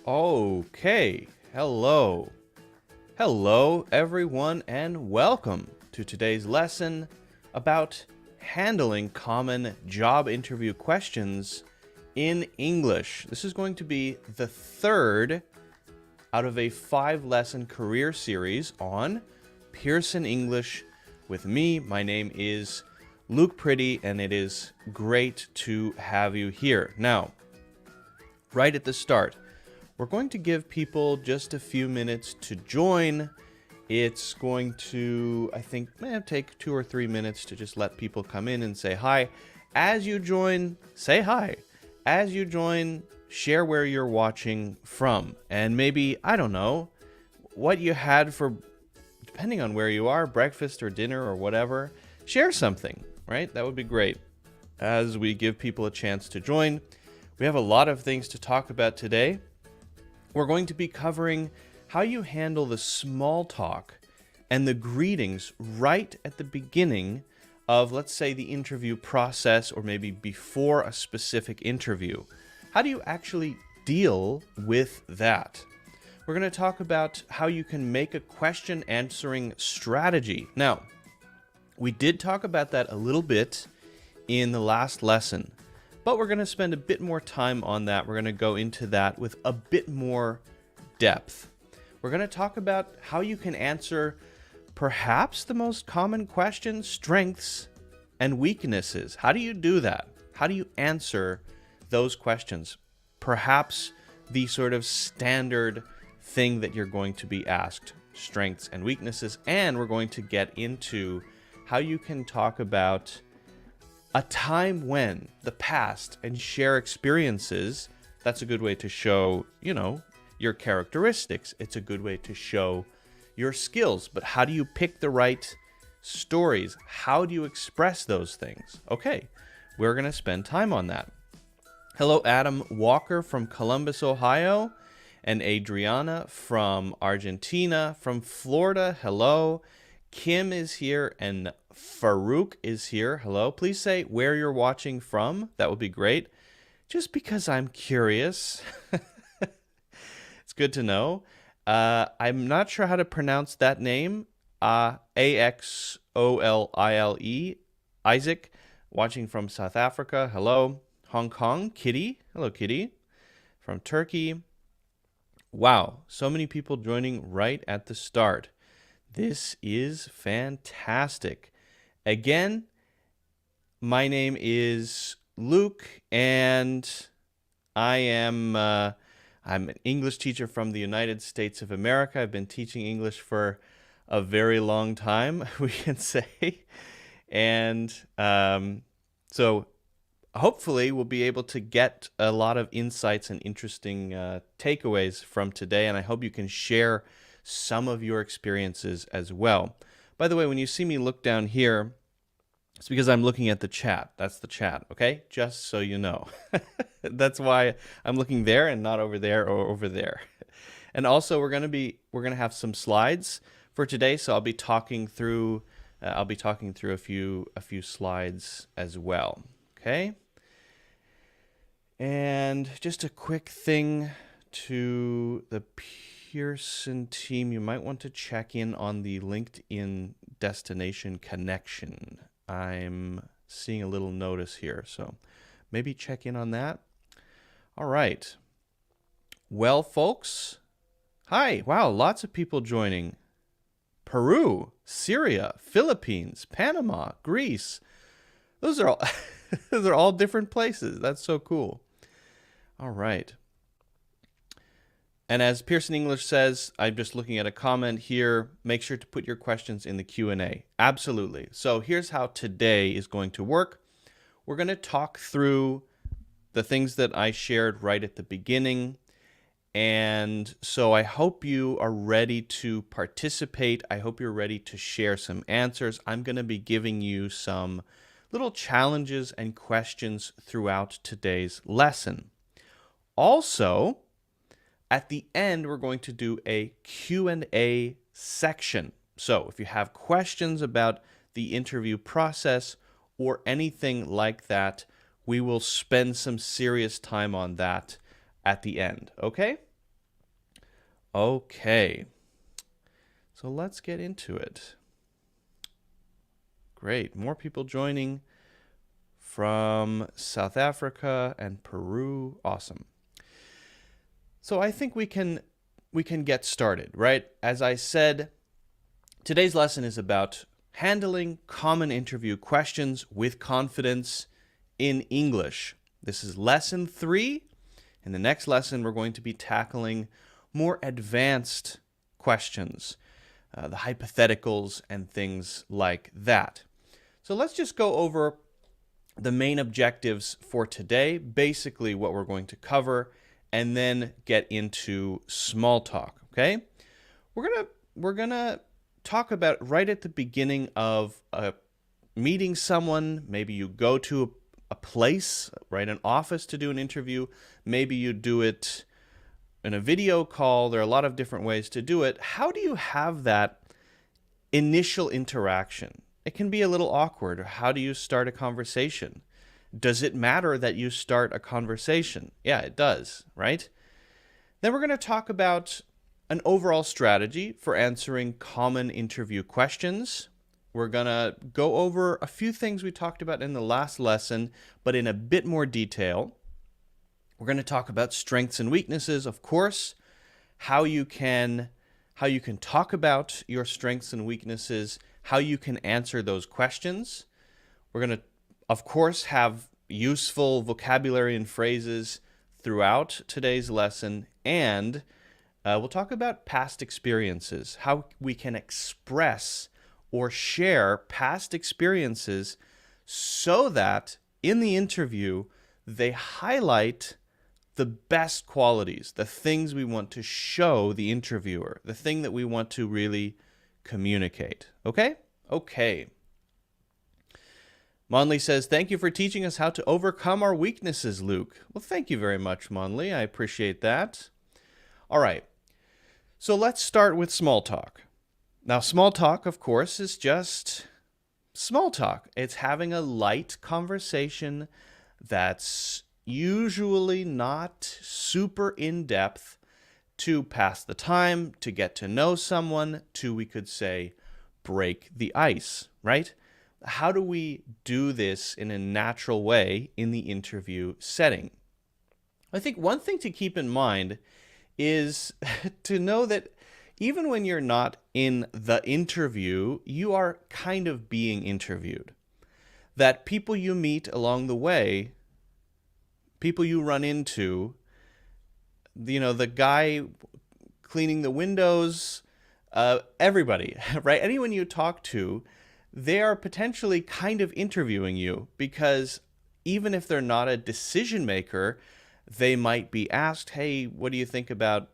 Okay, hello. Hello, everyone, and welcome to today's lesson about handling common job interview questions in English. This is going to be the third out of a 5-lesson career series on Pearson English with me. My name is Luke Priddy, and it is great to have you here. Now, right at the start, we're going to give people just a few minutes to join. It's going to, I think, take 2 or 3 minutes to just let people come in and say hi. As you join, say hi. As you join, share where you're watching from. And maybe, I don't know, what you had for, depending on where you are, breakfast or dinner or whatever. Share something, right? That would be great. As we give people a chance to join, we have a lot of things to talk about today. We're going to be covering how you handle the small talk and the greetings right at the beginning of, let's say, the interview process, or maybe before a specific interview. How do you actually deal with that? We're going to talk about how you can make a question answering strategy. Now, we did talk about that a little bit in the last lesson, but we're going to spend a bit more time on that. We're going to go into that with a bit more depth. We're going to talk about how you can answer perhaps the most common questions, strengths and weaknesses. How do you do that? How do you answer those questions? Perhaps the sort of standard thing that you're going to be asked, strengths and weaknesses. And we're going to get into how you can talk about a time when, the past, and share experiences. That's a good way to show, your characteristics. It's a good way to show your skills. But how do you pick the right stories? How do you express those things? Okay, we're going to spend time on that. Hello, Adam Walker from Columbus, Ohio, and Adriana from Argentina. From Florida, hello. Kim is here, and Farouk is here. Hello. Please say where you're watching from. That would be great. Just because I'm curious. It's good to know. I'm not sure how to pronounce that name. Axolile. Isaac, watching from South Africa. Hello. Hong Kong. Kitty. Hello, Kitty. From Turkey. Wow. So many people joining right at the start. This is fantastic. Again, my name is Luke, and I'm an English teacher from the United States of America. I've been teaching English for a very long time, we can say. And so hopefully we'll be able to get a lot of insights and interesting takeaways from today, and I hope you can share some of your experiences as well. By the way, when you see me look down here, it's because I'm looking at the chat. That's the chat, okay? Just so you know. That's why I'm looking there and not over there or over there. And also, we're gonna have some slides for today, so I'll be talking through a few slides as well. Okay. And just a quick thing to the Pearson team, you might want to check in on the LinkedIn destination connection. I'm seeing a little notice here, so maybe check in on that. All right. Well, folks, hi. Wow, lots of people joining. Peru, Syria, Philippines, Panama, Greece. Those are all those are all different places. That's so cool. All right. And as Pearson English says, I'm just looking at a comment here. Make sure to put your questions in the Q&A. Absolutely. So here's how today is going to work. We're going to talk through the things that I shared right at the beginning. And so I hope you are ready to participate. I hope you're ready to share some answers. I'm going to be giving you some little challenges and questions throughout today's lesson. Also, at the end, we're going to do a Q&A section. So if you have questions about the interview process or anything like that, we will spend some serious time on that at the end, okay? Okay, so let's get into it. Great, more people joining from South Africa and Peru. Awesome. So I think we can get started, right? As I said, today's lesson is about handling common interview questions with confidence in English. This is lesson 3. In the next lesson, we're going to be tackling more advanced questions, the hypotheticals and things like that. So let's just go over the main objectives for today, basically what we're going to cover, and then get into small talk, okay? We're gonna talk about right at the beginning of meeting someone. Maybe you go to a place, right, an office to do an interview. Maybe you do it in a video call. There are a lot of different ways to do it. How do you have that initial interaction? It can be a little awkward. How do you start a conversation? Does it matter that you start a conversation? Yeah, it does, right? Then we're going to talk about an overall strategy for answering common interview questions. We're going to go over a few things we talked about in the last lesson, but in a bit more detail. We're going to talk about strengths and weaknesses, of course, how you can talk about your strengths and weaknesses, how you can answer those questions. We're going to, of course, have useful vocabulary and phrases throughout today's lesson, and we'll talk about past experiences, how we can express or share past experiences so that in the interview they highlight the best qualities, the things we want to show the interviewer, the thing that we want to really communicate. Okay? Okay. Monley says, thank you for teaching us how to overcome our weaknesses, Luke. Well, thank you very much, Monley. I appreciate that. All right. So let's start with small talk. Now, small talk, of course, is just small talk. It's having a light conversation that's usually not super in-depth to pass the time, to get to know someone, to, we could say, break the ice, right? How do we do this in a natural way in the interview setting? I think one thing to keep in mind is to know that even when you're not in the interview, you are kind of being interviewed. That people you meet along the way, people you run into, the guy cleaning the windows, everybody, right? Anyone you talk to, they are potentially kind of interviewing you, because even if they're not a decision maker, they might be asked, hey, what do you think about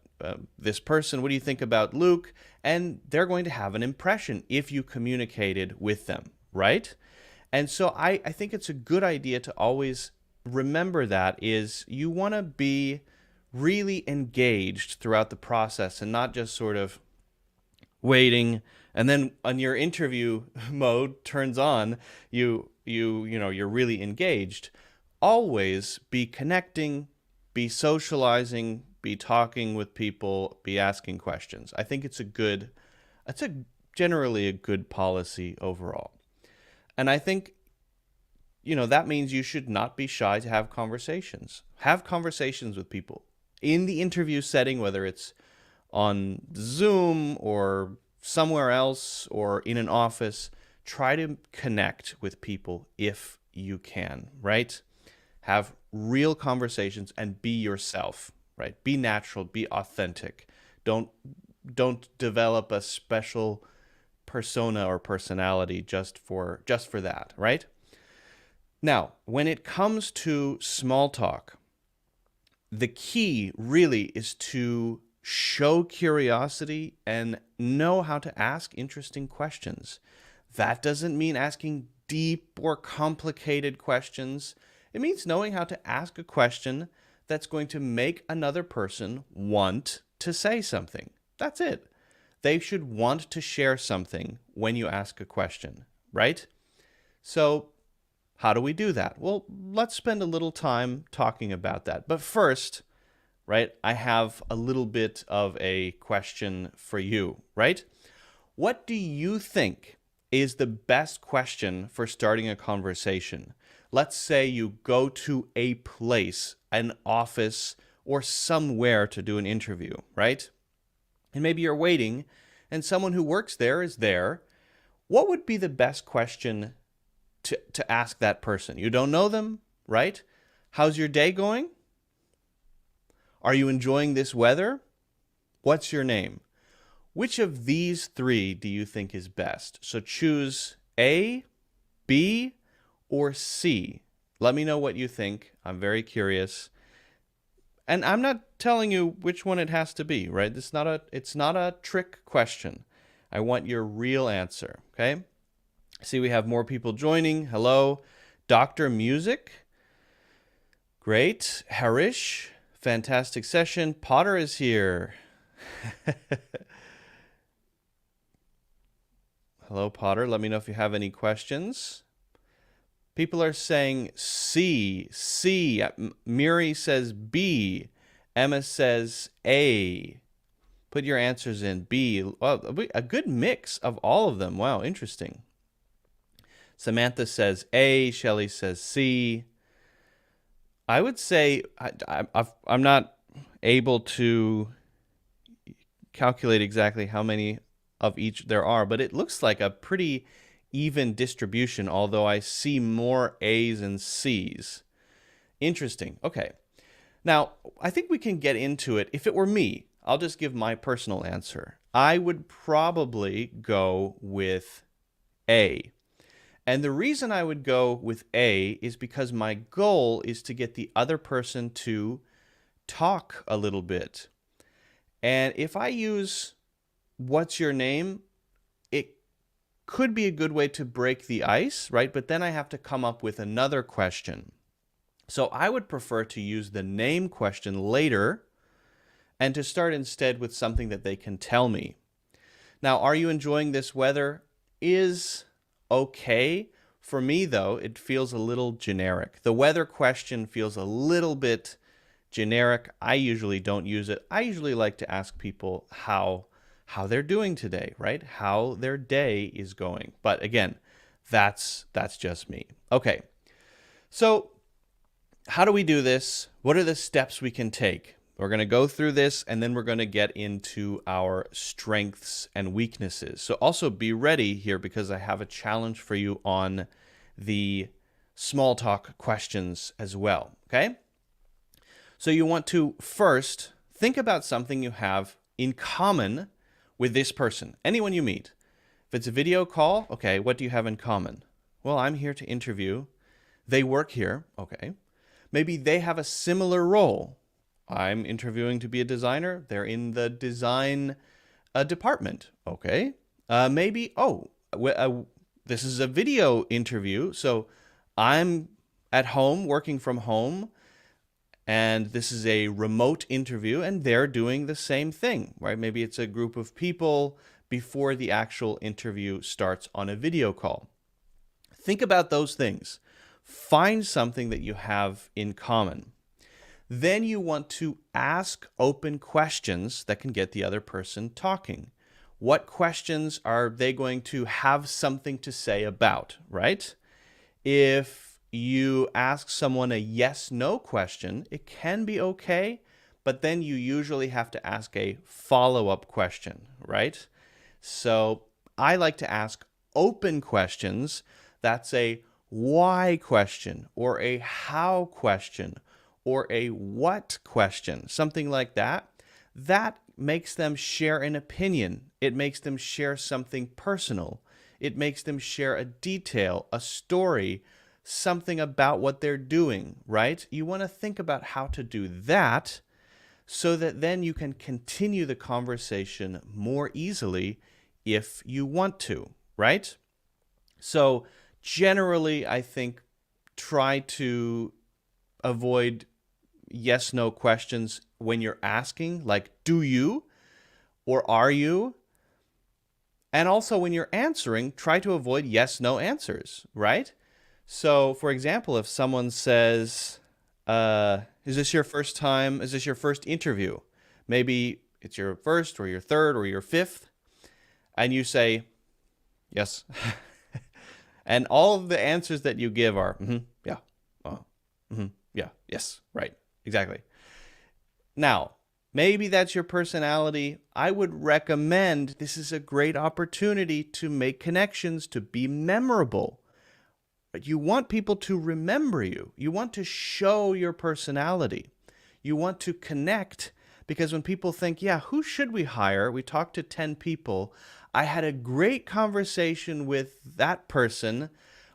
this person? What do you think about Luke? And they're going to have an impression if you communicated with them, right? And so I think it's a good idea to always remember that is you want to be really engaged throughout the process and not just sort of waiting, and then when your interview mode turns on, you're really engaged. Always be connecting, be socializing, be talking with people, be asking questions. I think it's generally a good policy overall. And I think, that means you should not be shy to have conversations. Have conversations with people in the interview setting, whether it's on Zoom or somewhere else or in an office. Try to connect with people if you can, right? Have real conversations and be yourself, right? Be natural, be authentic. Don't develop a special persona or personality just for that, right? Now, when it comes to small talk, the key really is to show curiosity and know how to ask interesting questions. That doesn't mean asking deep or complicated questions. It means knowing how to ask a question that's going to make another person want to say something. That's it. They should want to share something when you ask a question, right? So how do we do that? Well, let's spend a little time talking about that. But first, right? I have a little bit of a question for you, right? What do you think is the best question for starting a conversation? Let's say you go to a place, an office, or somewhere to do an interview, right? And maybe you're waiting and someone who works there is there. What would be the best question to ask that person? You don't know them, right? How's your day going? Are you enjoying this weather? What's your name? Which of these three do you think is best? So choose A, B, or C. Let me know what you think. I'm very curious. And I'm not telling you which one it has to be, right? It's not a trick question. I want your real answer, okay? See, we have more people joining. Hello, Dr. Music. Great. Harish, fantastic session. Potter is here. Hello, Potter. Let me know if you have any questions. People are saying C, C. Miri says B. Emma says A. Put your answers in. B. Oh, a good mix of all of them. Wow, interesting. Samantha says A. Shelley says C. I would say I'm not able to calculate exactly how many of each there are, but it looks like a pretty even distribution, although I see more A's and C's. Interesting. Okay. Now, I think we can get into it. If it were me, I'll just give my personal answer. I would probably go with A. And the reason I would go with A is because my goal is to get the other person to talk a little bit. And if I use what's your name, it could be a good way to break the ice, right? But then I have to come up with another question. So I would prefer to use the name question later and to start instead with something that they can tell me. Now, are you enjoying this weather? Is okay. For me, though, it feels a little generic. The weather question feels a little bit generic. I usually don't use it. I usually like to ask people how they're doing today, right? How their day is going. But again, that's just me. Okay. So how do we do this? What are the steps we can take? We're going to go through this, and then we're going to get into our strengths and weaknesses. So also be ready here, because I have a challenge for you on the small talk questions as well, okay? So you want to first think about something you have in common with this person, anyone you meet. If it's a video call, okay, what do you have in common? Well, I'm here to interview. They work here, okay. Maybe they have a similar role. I'm interviewing to be a designer. They're in the design department. Okay. Maybe, this is a video interview. So I'm at home working from home, and this is a remote interview, and they're doing the same thing, right? Maybe it's a group of people before the actual interview starts on a video call. Think about those things. Find something that you have in common. Then you want to ask open questions that can get the other person talking. What questions are they going to have something to say about, right? If you ask someone a yes/no question, it can be okay, but then you usually have to ask a follow-up question, right? So I like to ask open questions. That's a why question, or a how question, or a what question, something like that. That makes them share an opinion. It makes them share something personal. It makes them share a detail, a story, something about what they're doing, right? You want to think about how to do that so that then you can continue the conversation more easily if you want to, right? So generally, I think try to avoid yes/no questions when you're asking, like, do you or are you? And also when you're answering, try to avoid yes/no answers, right? So, for example, if someone says, Is this your first time? Is this your first interview? Maybe it's your first or your third or your fifth, and you say, yes. And all of the answers that you give are, yeah, yeah, yes, right, exactly. Now, maybe that's your personality. I would recommend this is a great opportunity to make connections, to be memorable. But you want people to remember you. You want to show your personality. You want to connect, because when people think, yeah, who should we hire? We talked to 10 people. I had a great conversation with that person.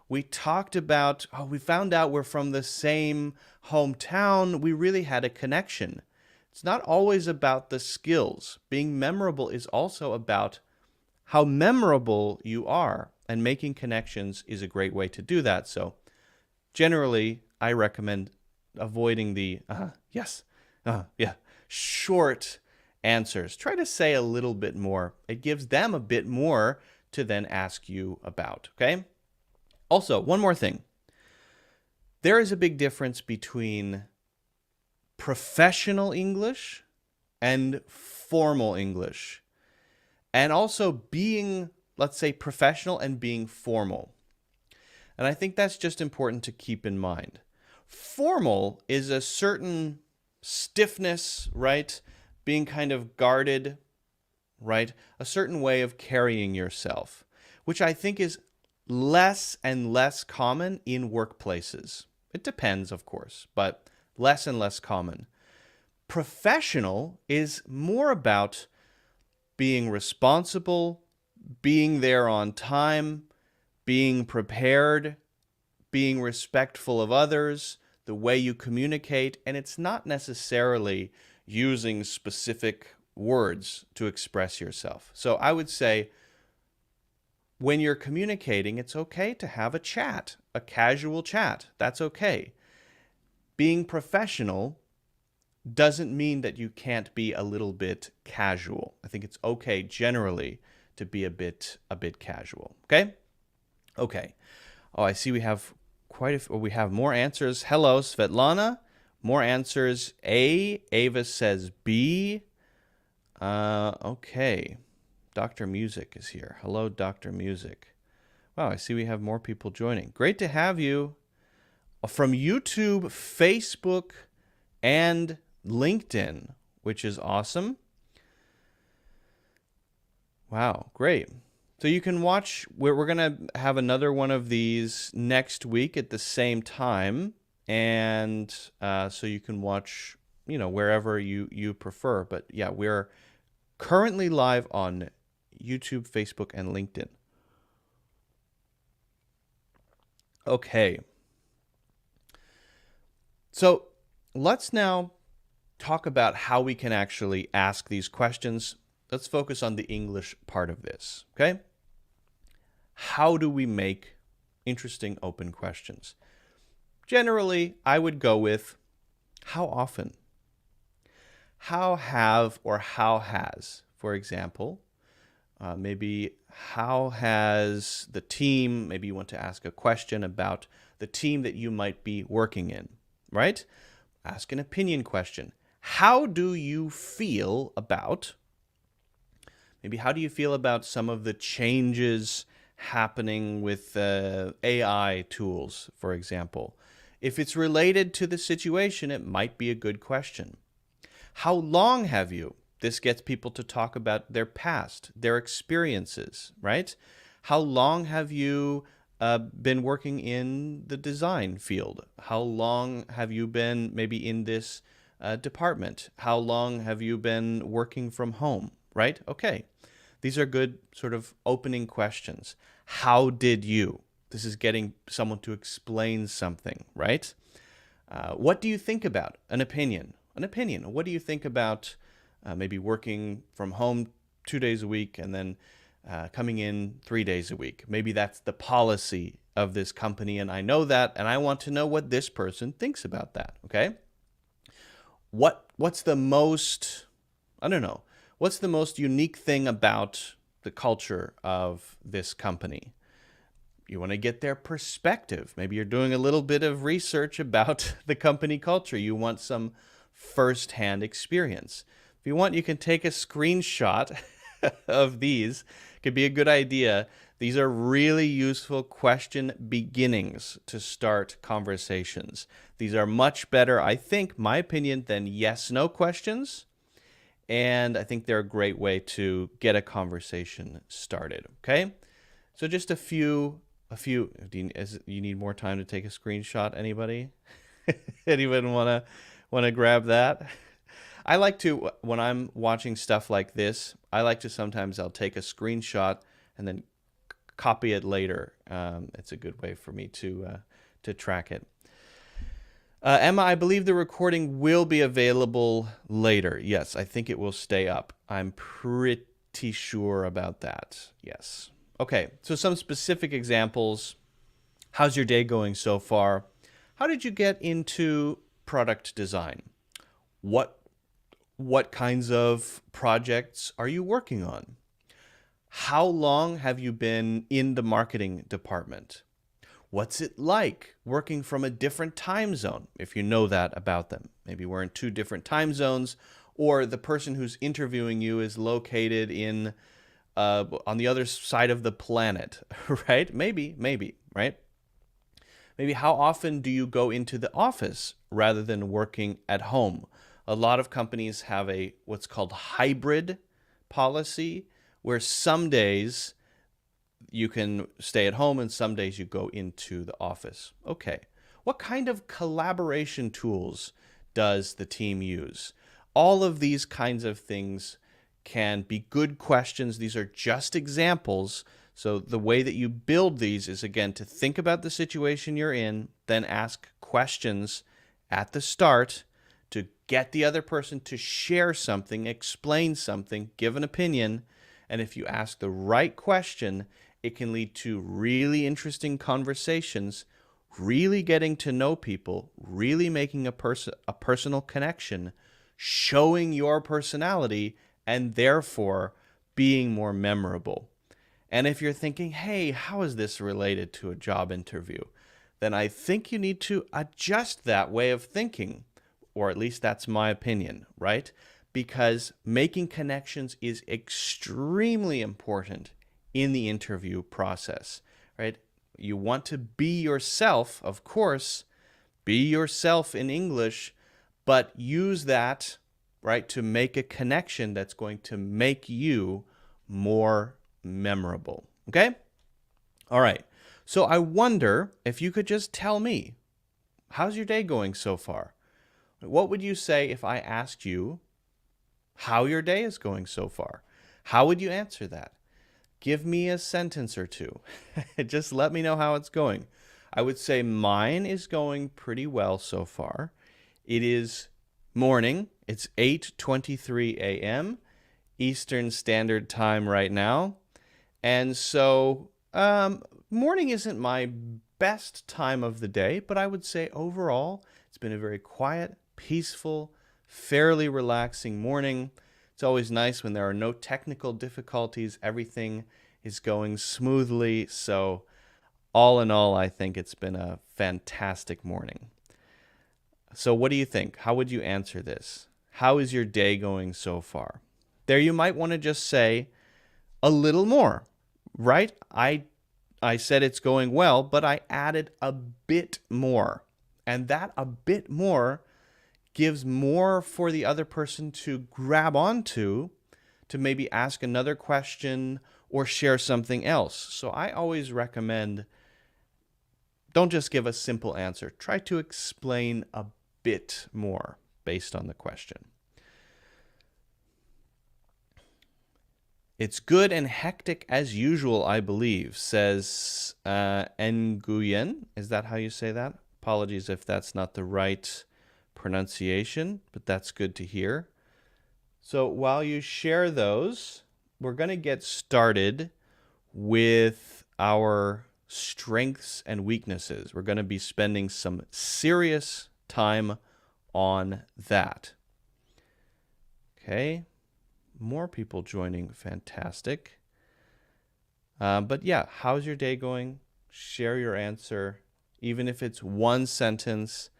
We talked about, we found out we're from the same hometown. We really had a connection. It's not always about the skills. Being memorable is also about how memorable you are, and making connections is a great way to do that. So generally, I recommend avoiding the yes, yeah, short answers. Try to say a little bit more. It gives them a bit more to then ask you about, okay? Also, one more thing. There is a big difference between professional English and formal English, and also being, let's say, professional and being formal. And I think that's just important to keep in mind. Formal is a certain stiffness, right? Being kind of guarded, right? A certain way of carrying yourself, which I think is less and less common in workplaces. It depends, of course, but less and less common. Professional is more about being responsible, being there on time, being prepared, being respectful of others, the way you communicate, and it's not necessarily using specific words to express yourself. So I would say when you're communicating, it's okay to have a chat, a casual chat. That's okay. Being professional doesn't mean that you can't be a little bit casual. I think it's okay generally to be a bit casual. Okay? Okay. Oh, I see we have we have more answers. Hello, Svetlana. More answers. A. Ava says B. Okay. Dr. Music is here. Hello, Dr. Music. Wow, I see we have more people joining. Great to have you. From YouTube, Facebook, and LinkedIn, which is awesome. Wow, great. So you can watch, we're going to have another one of these next week at the same time. And so you can watch, wherever you prefer. But yeah, we're currently live on YouTube, Facebook, and LinkedIn. Okay. So let's now talk about how we can actually ask these questions. Let's focus on the English part of this, okay? How do we make interesting open questions? Generally, I would go with how often? How have or how has, for example. Maybe how has the team, maybe you want to ask a question about the team that you might be working in, right? Ask an opinion question. How do you feel about, maybe how do you feel about some of the changes happening with AI tools, for example? If it's related to the situation, it might be a good question. How long have you? This gets people to talk about their past, their experiences, right? How long have you been working in the design field? How long have you been maybe in this department? How long have you been working from home, right? Okay. These are good sort of opening questions. How did you? This is getting someone to explain something, right? What do you think about? An opinion. An opinion. What do you think about maybe working from home 2 days a week and then coming in 3 days a week? Maybe that's the policy of this company, and I know that, and I want to know what this person thinks about that, okay? What's the most, I don't know, what's the most unique thing about the culture of this company? you want to get their perspective. Maybe you're doing a little bit of research about the company culture. You want some firsthand experience. If you want, you can take a screenshot of these. Could be a good idea. These are really useful question beginnings to start conversations. These are much better, I think, my opinion, than yes/no questions. And I think they're a great way to get a conversation started. Okay? So just a few. You need more time to take a screenshot? Anybody? Anyone wanna grab that? I like to, when I'm watching stuff like this, I like to sometimes I'll take a screenshot and then copy it later. It's a good way for me to track it. Emma, I believe the recording will be available later. Yes, I think it will stay up. I'm pretty sure about that. Yes. Okay, so some specific examples. How's your day going so far? How did you get into product design? What kinds of projects are you working on? How long have you been in the marketing department? What's it like working from a different time zone, if you know that about them? Maybe we're in 2 different time zones, or the person who's interviewing you is located in on the other side of the planet, right? Maybe, right? Maybe how often do you go into the office rather than working at home? A lot of companies have a what's called hybrid policy, where some days you can stay at home and some days you go into the office. Okay. What kind of collaboration tools does the team use? All of these kinds of things can be good questions. These are just examples. So the way that you build these is, again, to think about the situation you're in, then ask questions at the start to get the other person to share something, explain something, give an opinion. And if you ask the right question, it can lead to really interesting conversations, really getting to know people, really making a personal connection, showing your personality, and therefore being more memorable. And if you're thinking, hey, how is this related to a job interview? Then I think you need to adjust that way of thinking, or at least that's my opinion, right? Because making connections is extremely important in the interview process, right? You want to be yourself, of course, be yourself in English, but use that, right, to make a connection that's going to make you more memorable. Okay? All right. So I wonder if you could just tell me, how's your day going so far? What would you say if I asked you how your day is going so far? How would you answer that? Give me a sentence or two. Just let me know how it's going. I would say mine is going pretty well so far. It is morning. It's 8:23 a.m. Eastern Standard Time right now. And so morning isn't my best time of the day, but I would say overall it's been a very quiet, peaceful, fairly relaxing morning. It's always nice when there are no technical difficulties. Everything is going smoothly. So all in all, I think it's been a fantastic morning. So what do you think? How would you answer this? How is your day going so far? There you might want to just say a little more, right? I said it's going well, but I added a bit more. And that a bit more gives more for the other person to grab onto, to maybe ask another question or share something else. So I always recommend, don't just give a simple answer. Try to explain a bit more based on the question. It's good and hectic as usual, I believe, says Nguyen. Is that how you say that? Apologies if that's not the right pronunciation, but that's good to hear. So while you share those, we're going to get started with our strengths and weaknesses. We're going to be spending some serious time on that. Okay. More people joining. Fantastic. But yeah, how's your day going Share your answer. Even if it's one sentence,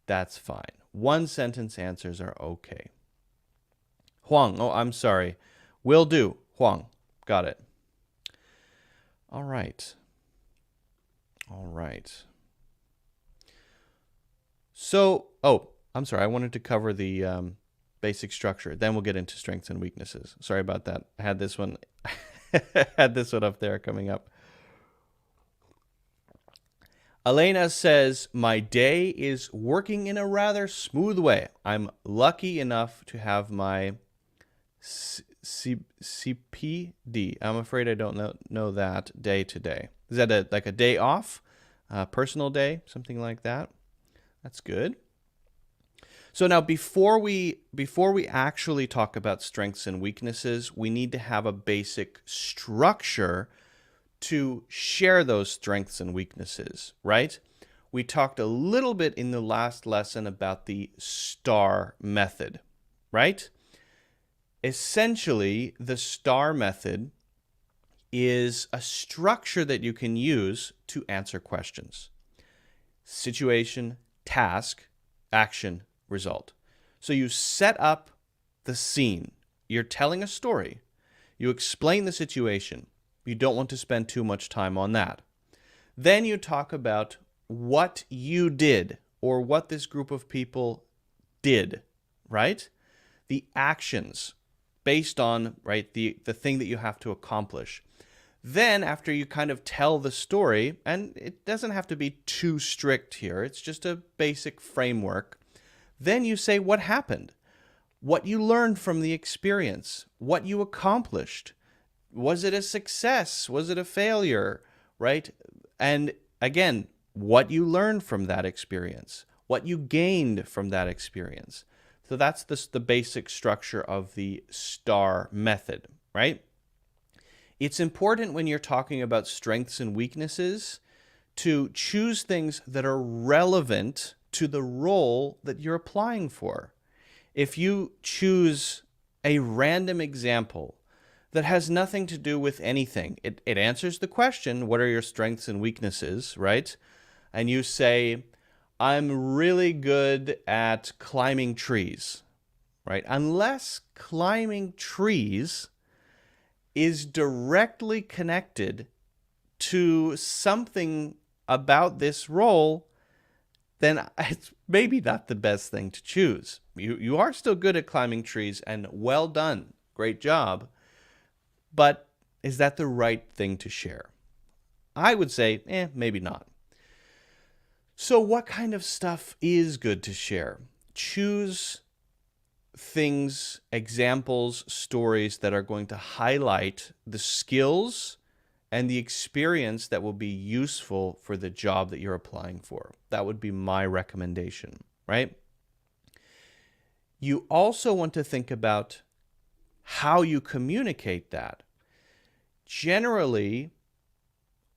that's fine. One sentence answers are okay. Huang, oh, I'm sorry. Will do. Huang, got it. All right. All right. So, oh, I'm sorry. I wanted to cover the basic structure. Then we'll get into strengths and weaknesses. Sorry about that. I had this one, had this one up there coming up. Elena says, my day is working in a rather smooth way. I'm lucky enough to have my CPD. I'm afraid I don't know that day to day. Is that like a day off? Personal day? Something like that? That's good. So now before we actually talk about strengths and weaknesses, we need to have a basic structure to share those strengths and weaknesses, right? We talked a little bit in the last lesson about the STAR method, right? Essentially, the STAR method is a structure that you can use to answer questions. Situation, task, action, result. So you set up the scene. You're telling a story. You explain the situation. You don't want to spend too much time on that. Then you talk about what you did or what this group of people did, right? The actions based on, right, the thing that you have to accomplish. Then after you kind of tell the story, and it doesn't have to be too strict here, it's just a basic framework, then you say what happened, what you learned from the experience, what you accomplished. Was it a success? Was it a failure? Right? And again, what you learned from that experience, what you gained from that experience. So that's the basic structure of the STAR method, right? It's important when you're talking about strengths and weaknesses to choose things that are relevant to the role that you're applying for. If you choose a random example that has nothing to do with anything, it answers the question, what are your strengths and weaknesses, right? And you say, I'm really good at climbing trees, right? Unless climbing trees is directly connected to something about this role, then it's maybe not the best thing to choose. You are still good at climbing trees, and well done. Great job. But is that the right thing to share? I would say, maybe not. So what kind of stuff is good to share? Choose things, examples, stories that are going to highlight the skills and the experience that will be useful for the job that you're applying for. That would be my recommendation, right? You also want to think about how you communicate that. Generally,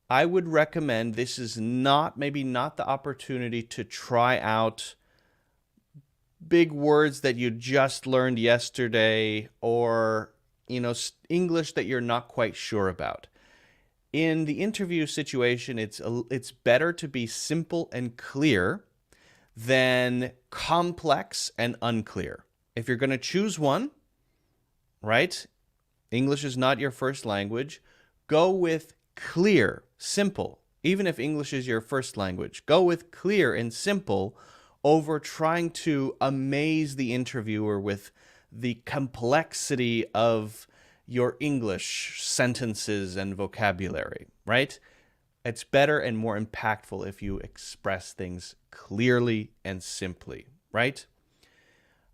I would recommend this is maybe not the opportunity to try out big words that you just learned yesterday or, English that you're not quite sure about. In the interview situation, it's better to be simple and clear than complex and unclear. If you're going to choose one, right? English is not your first language. Go with clear, simple. Even if English is your first language, go with clear and simple over trying to amaze the interviewer with the complexity of your English sentences and vocabulary, right? It's better and more impactful if you express things clearly and simply, right?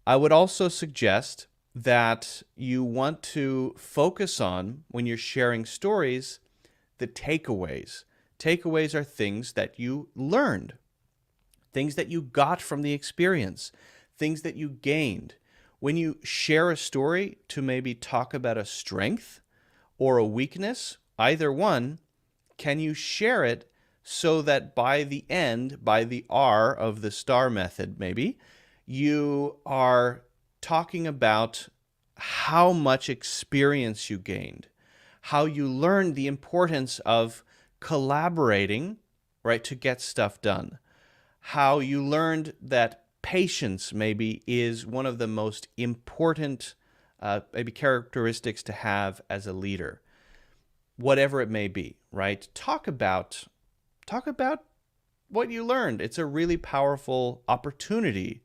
I would also suggest that you want to focus on, when you're sharing stories, the takeaways. Takeaways are things that you learned, things that you got from the experience, things that you gained. When you share a story to maybe talk about a strength or a weakness, either one, can you share it so that by the end, by the R of the STAR method maybe, you are talking about how much experience you gained, how you learned the importance of collaborating, right, to get stuff done. How you learned that patience maybe is one of the most important maybe characteristics to have as a leader, whatever it may be, right? Talk about what you learned. It's a really powerful opportunity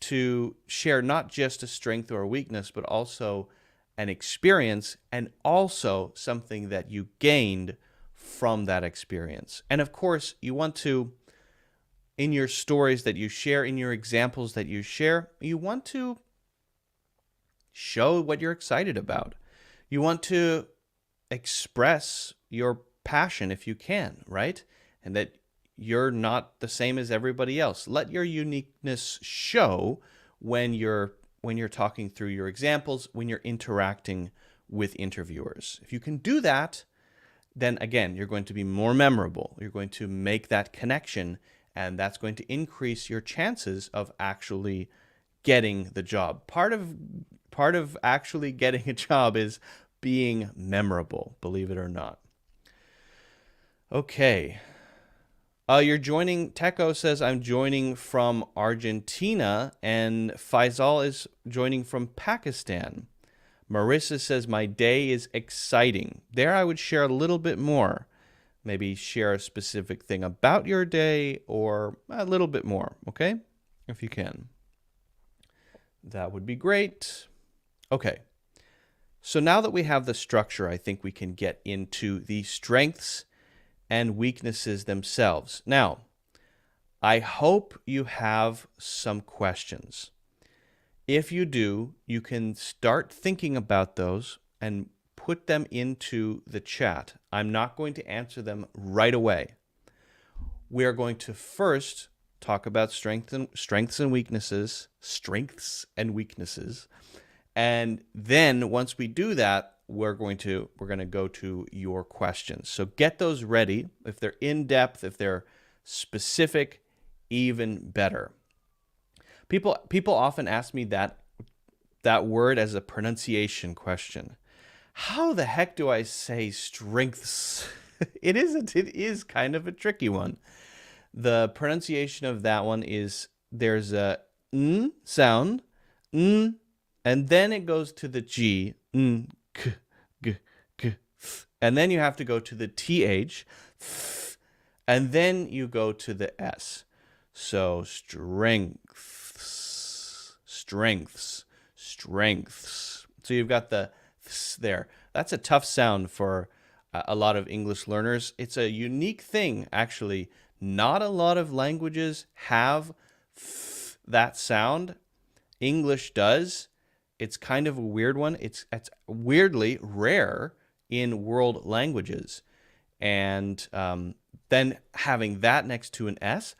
to share not just a strength or a weakness, but also an experience and also something that you gained from that experience. And of course, you want to, in your stories that you share, in your examples that you share, you want to show what you're excited about. You want to express your passion if you can, right? And that you're not the same as everybody else. Let your uniqueness show when you're talking through your examples, when you're interacting with interviewers. If you can do that, then again, you're going to be more memorable. You're going to make that connection, and that's going to increase your chances of actually getting the job. Part of actually getting a job is being memorable, believe it or not. Okay. You're joining, Teco says, I'm joining from Argentina, and Faisal is joining from Pakistan. Marissa says, my day is exciting. There I would share a little bit more. Maybe share a specific thing about your day or a little bit more, okay? If you can. That would be great. Okay. So now that we have the structure, I think we can get into the strengths and weaknesses themselves. Now, I hope you have some questions. If you do, you can start thinking about those and put them into the chat. I'm not going to answer them right away. We are going to first talk about strengths and weaknesses, and then once we do that, we're going to go to your questions. So get those ready. If they're in depth, if they're specific, even better. People often ask me that word as a pronunciation question. How the heck do I say strengths? It is kind of a tricky one. The pronunciation of that one is there's a n sound, n, and then it goes to the g, n, k, g, k, th, and then you have to go to the th, th, and then you go to the s. So strengths. So you've got the th there. That's a tough sound for a lot of English learners. It's a unique thing, actually. Not a lot of languages have that sound. English does. It's kind of a weird one. It's weirdly rare in world languages. And then having that next to an S,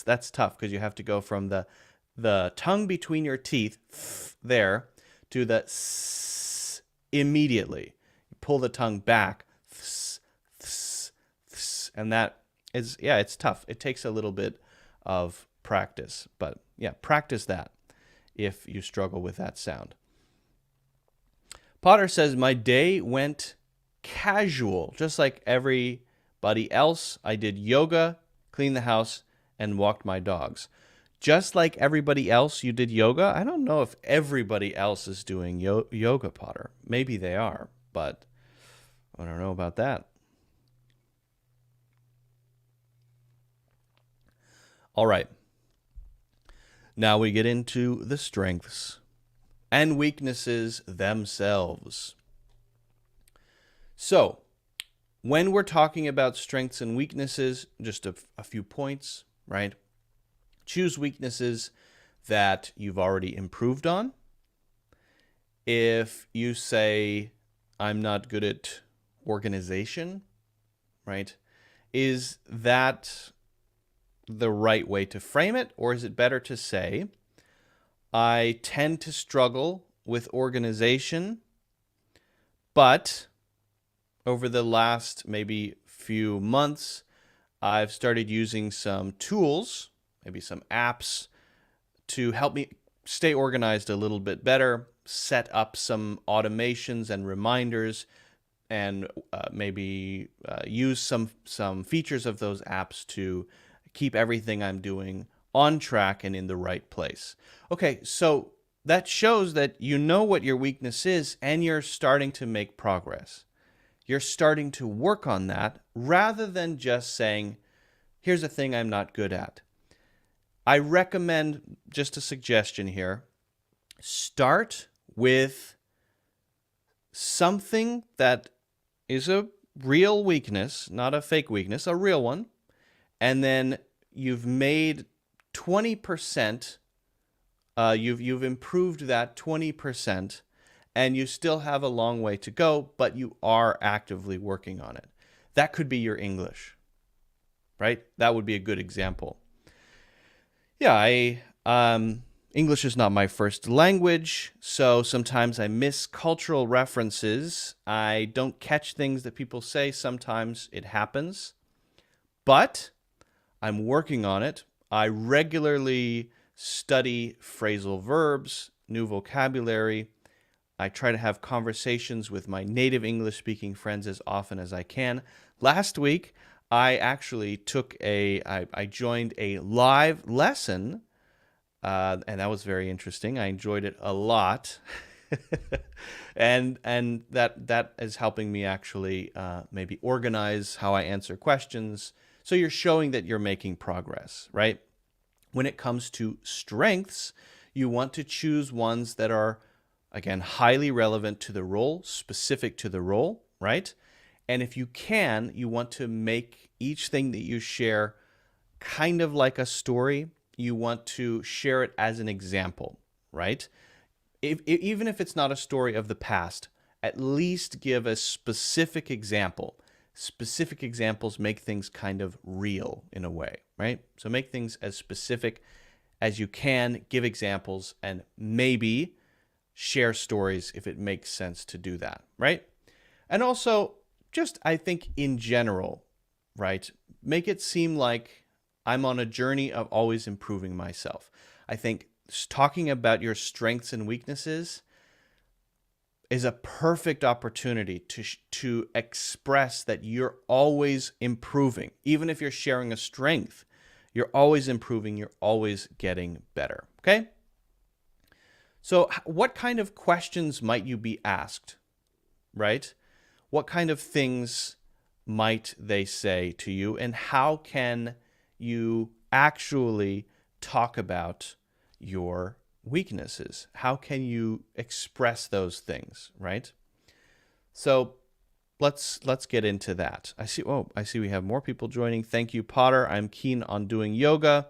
that's tough because you have to go from the tongue between your teeth there to the s immediately. You pull the tongue back, and that is, yeah, it's tough. It takes a little bit of practice, but yeah, practice that if you struggle with that sound. Potter says, my day went casual, just like everybody else. I did yoga, cleaned the house, and walked my dogs. Just like everybody else, you did yoga? I don't know if everybody else is doing yoga, Potter. Maybe they are, but I don't know about that. All right. Now we get into the strengths and weaknesses themselves. So, when we're talking about strengths and weaknesses, just a few points, right? Choose weaknesses that you've already improved on. If you say, I'm not good at organization, right? Is that the right way to frame it? Or is it better to say, I tend to struggle with organization, but over the last maybe few months, I've started using some tools, maybe some apps, to help me stay organized a little bit better, set up some automations and reminders, and maybe use some features of those apps to keep everything I'm doing on track and in the right place. Okay, so that shows that you know what your weakness is and you're starting to make progress. You're starting to work on that rather than just saying, here's a thing I'm not good at. I recommend, just a suggestion here, start with something that is a real weakness, not a fake weakness, a real one, and then you've made 20%, you've improved that 20%, and you still have a long way to go, but you are actively working on it. That could be your English, right? That would be a good example. Yeah, English is not my first language, so sometimes I miss cultural references. I don't catch things that people say. Sometimes it happens, but I'm working on it. I regularly study phrasal verbs, new vocabulary. I try to have conversations with my native English-speaking friends as often as I can. Last week, I actually I joined a live lesson, and that was very interesting. I enjoyed it a lot. and that is helping me actually maybe organize how I answer questions. So you're showing that you're making progress, right? When it comes to strengths, you want to choose ones that are, again, highly relevant to the role, specific to the role, right? And if you can, you want to make each thing that you share kind of like a story. You want to share it as an example, right? Even if it's not a story of the past, at least give a specific example. Specific examples make things kind of real in a way, right? So make things as specific as you can, give examples, and maybe share stories if it makes sense to do that, right? And also, just I think in general, right, make it seem like I'm on a journey of always improving myself. I think talking about your strengths and weaknesses is a perfect opportunity to express that you're always improving. Even if you're sharing a strength, you're always improving, you're always getting better, okay? So what kind of questions might you be asked, right? What kind of things might they say to you, and how can you actually talk about your weaknesses? How can you express those things, right? So let's get into that. I see we have more people joining. Thank you, Potter. I'm keen on doing yoga.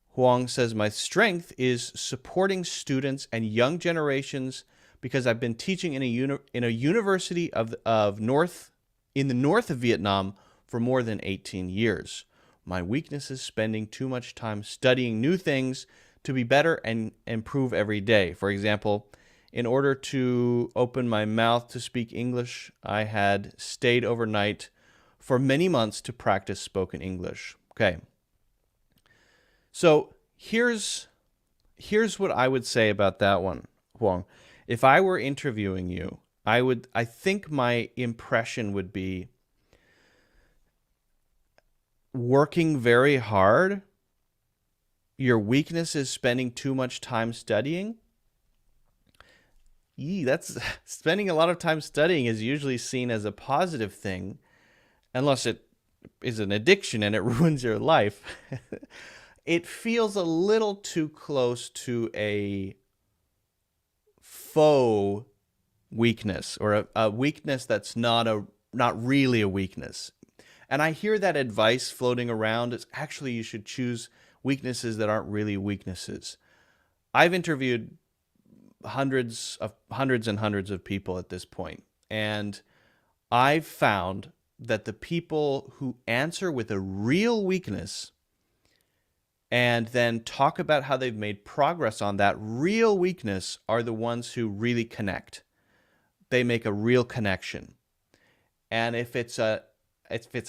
Huang says, my strength is supporting students and young generations because I've been teaching in a university in the north of Vietnam for more than 18 years. My weakness is spending too much time studying new things to be better and improve every day. For example, in order to open my mouth to speak English, I had stayed overnight for many months to practice spoken English. Okay. So here's what I would say about that one, Huang. If I were interviewing you, I think my impression would be working very hard. Your weakness is spending too much time studying. That's spending a lot of time studying is usually seen as a positive thing, unless it is an addiction and it ruins your life. It feels a little too close to a faux weakness, or a weakness that's not really a weakness. And I hear that advice floating around is actually you should choose weaknesses that aren't really weaknesses. I've interviewed hundreds and hundreds of people at this point, and I've found that the people who answer with a real weakness and then talk about how they've made progress on that real weakness are the ones who really connect. They make a real connection. And if it's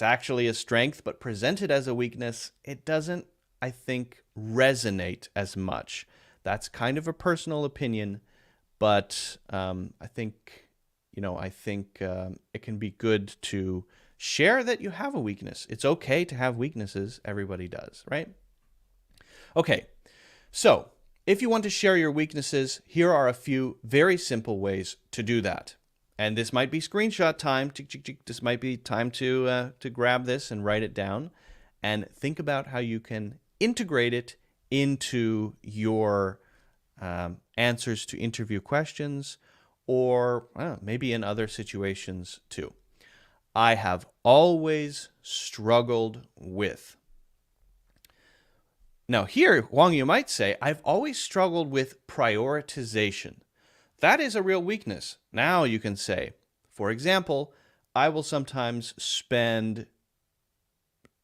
actually a strength but presented as a weakness, it doesn't, I think, resonate as much. That's kind of a personal opinion, but I think, I think it can be good to share that you have a weakness. It's okay to have weaknesses. Everybody does, right? Okay, so if you want to share your weaknesses, here are a few very simple ways to do that. And this might be screenshot time. This might be time to grab this and write it down and think about how you can integrate it into your answers to interview questions, or maybe in other situations too. I have always struggled with. Now here, Huang, you might say, I've always struggled with prioritization. That is a real weakness. Now you can say, for example, I will sometimes spend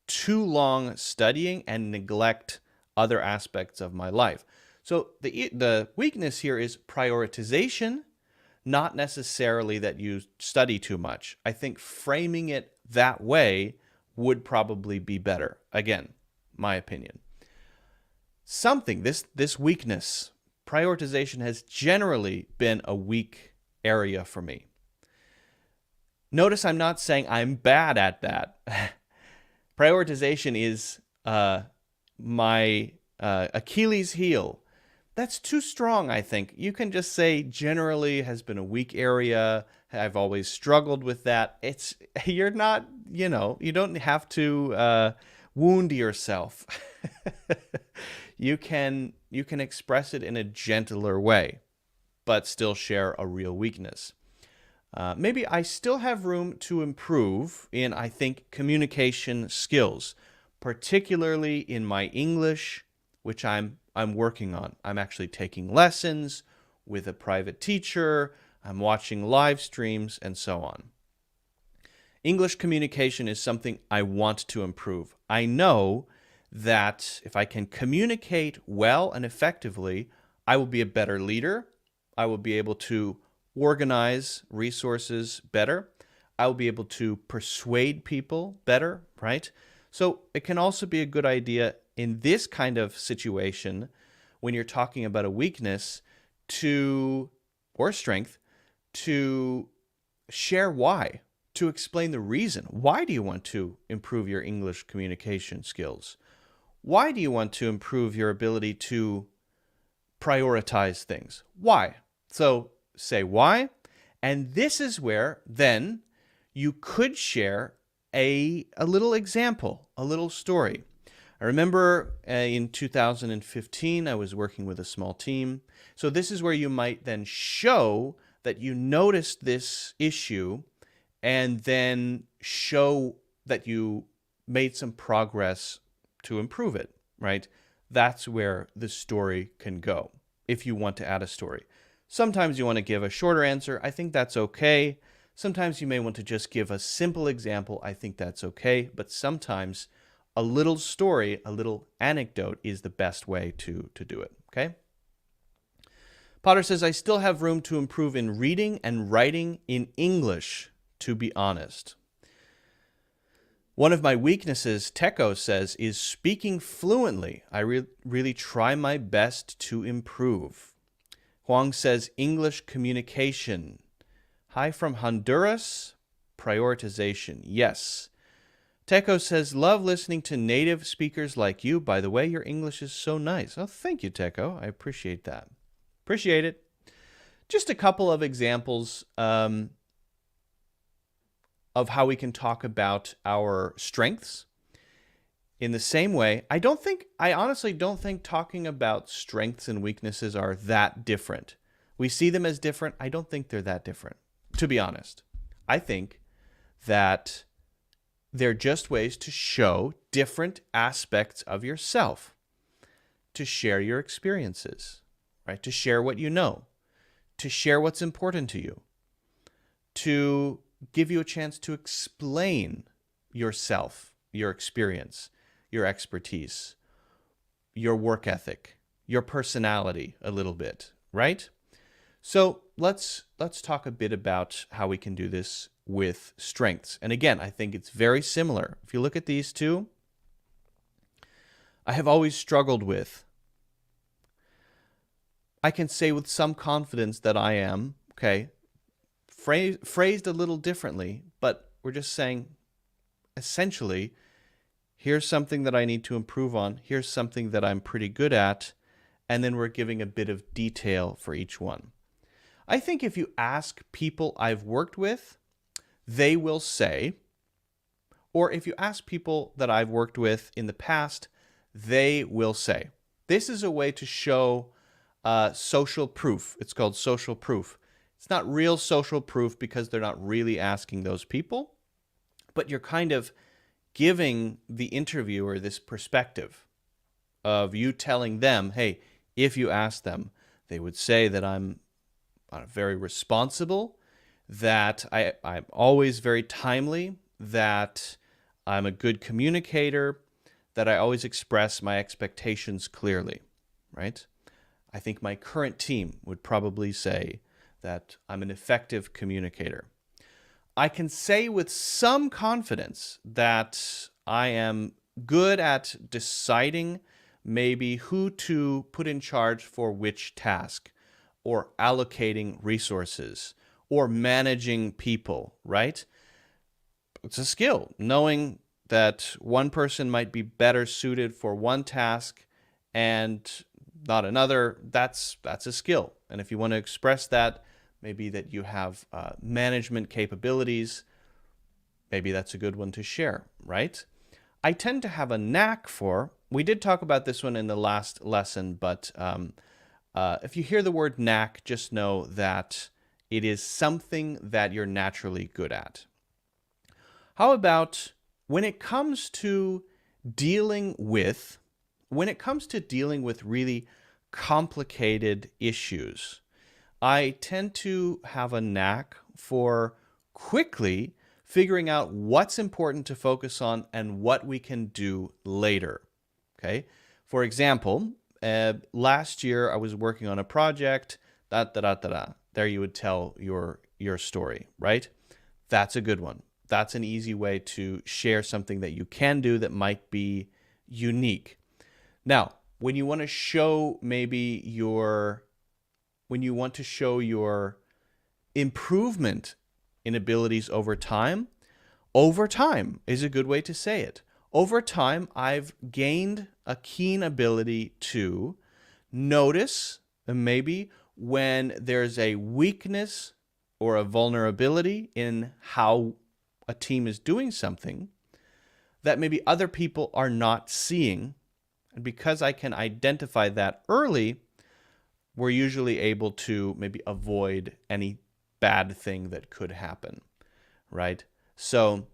too long studying and neglect other aspects of my life. So the weakness here is prioritization, not necessarily that you study too much. I think framing it that way would probably be better. Again, my opinion. This weakness, prioritization, has generally been a weak area for me. Notice I'm not saying I'm bad at that. Prioritization is my Achilles heel. That's too strong, I think. You can just say generally has been a weak area. I've always struggled with that. You're not, you don't have to wound yourself. You can express it in a gentler way, but still share a real weakness. Maybe I still have room to improve in, I think, communication skills, particularly in my English, which I'm working on. I'm actually taking lessons with a private teacher. I'm watching live streams and so on. English communication is something I want to improve. I know that if I can communicate well and effectively, I will be a better leader. I will be able to organize resources better. I will be able to persuade people better, right? So it can also be a good idea in this kind of situation, when you're talking about a weakness or strength, to share why, to explain the reason. Why do you want to improve your English communication skills? Why do you want to improve your ability to prioritize things? Why? So say why, and this is where then you could share a little example, a little story. I remember in 2015, I was working with a small team. So this is where you might then show that you noticed this issue and then show that you made some progress to improve it, right? That's where the story can go if you want to add a story. Sometimes you want to give a shorter answer. I think that's okay. Sometimes you may want to just give a simple example. I think that's okay. But sometimes a little story, a little anecdote is the best way to do it, okay? Potter says, I still have room to improve in reading and writing in English, to be honest. One of my weaknesses, Teko says, is speaking fluently. I really try my best to improve. Huang says, English communication. Hi from Honduras. Prioritization. Yes. Teko says, love listening to native speakers like you. By the way, your English is so nice. Oh, thank you, Teko. I appreciate that. Appreciate it. Just a couple of examples of how we can talk about our strengths. In the same way, I honestly don't think talking about strengths and weaknesses are that different. We see them as different. I don't think they're that different, to be honest. I think that they're just ways to show different aspects of yourself, to share your experiences, right? To share what you know, to share what's important to you, to give you a chance to explain yourself, your experience, your expertise, your work ethic, your personality a little bit, right? So let's talk a bit about how we can do this with strengths. And again, I think it's very similar. If you look at these two, I have always struggled with. I can say with some confidence that I am, phrased a little differently, but we're just saying, essentially, here's something that I need to improve on. Here's something that I'm pretty good at. And then we're giving a bit of detail for each one. I think if you ask people I've worked with, they will say, or if you ask people that I've worked with in the past, they will say. This is a way to show social proof. It's called social proof. It's not real social proof because they're not really asking those people, but you're kind of giving the interviewer this perspective of you telling them, hey, if you ask them, they would say that I'm very responsible, that I'm always very timely, that I'm a good communicator, that I always express my expectations clearly, right? I think my current team would probably say that I'm an effective communicator. I can say with some confidence that I am good at deciding maybe who to put in charge for which task, or allocating resources, or managing people, right? It's a skill. Knowing that one person might be better suited for one task and not another, that's a skill. And if you want to express that, maybe that you have management capabilities, maybe that's a good one to share, right? I tend to have a knack for, we did talk about this one in the last lesson, but if you hear the word knack, just know that it is something that you're naturally good at. How about when it comes to dealing with really complicated issues? I tend to have a knack for quickly figuring out what's important to focus on and what we can do later. Okay. For example, last year I was working on a project. There you would tell your story, right? That's a good one. That's an easy way to share something that you can do that might be unique. Now, when you want to show your improvement in abilities over time is a good way to say it. Over time, I've gained a keen ability to notice maybe when there's a weakness or a vulnerability in how a team is doing something that maybe other people are not seeing. And because I can identify that early, we're usually able to maybe avoid any bad thing that could happen, right? So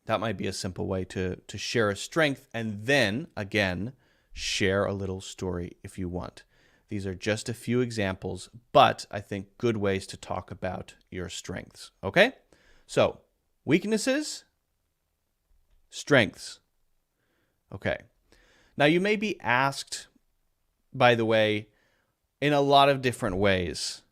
that might be a simple way to share a strength, and then, again, share a little story if you want. These are just a few examples, but I think good ways to talk about your strengths, okay? So, weaknesses, strengths. Okay. Now, you may be asked, by the way, in a lot of different ways.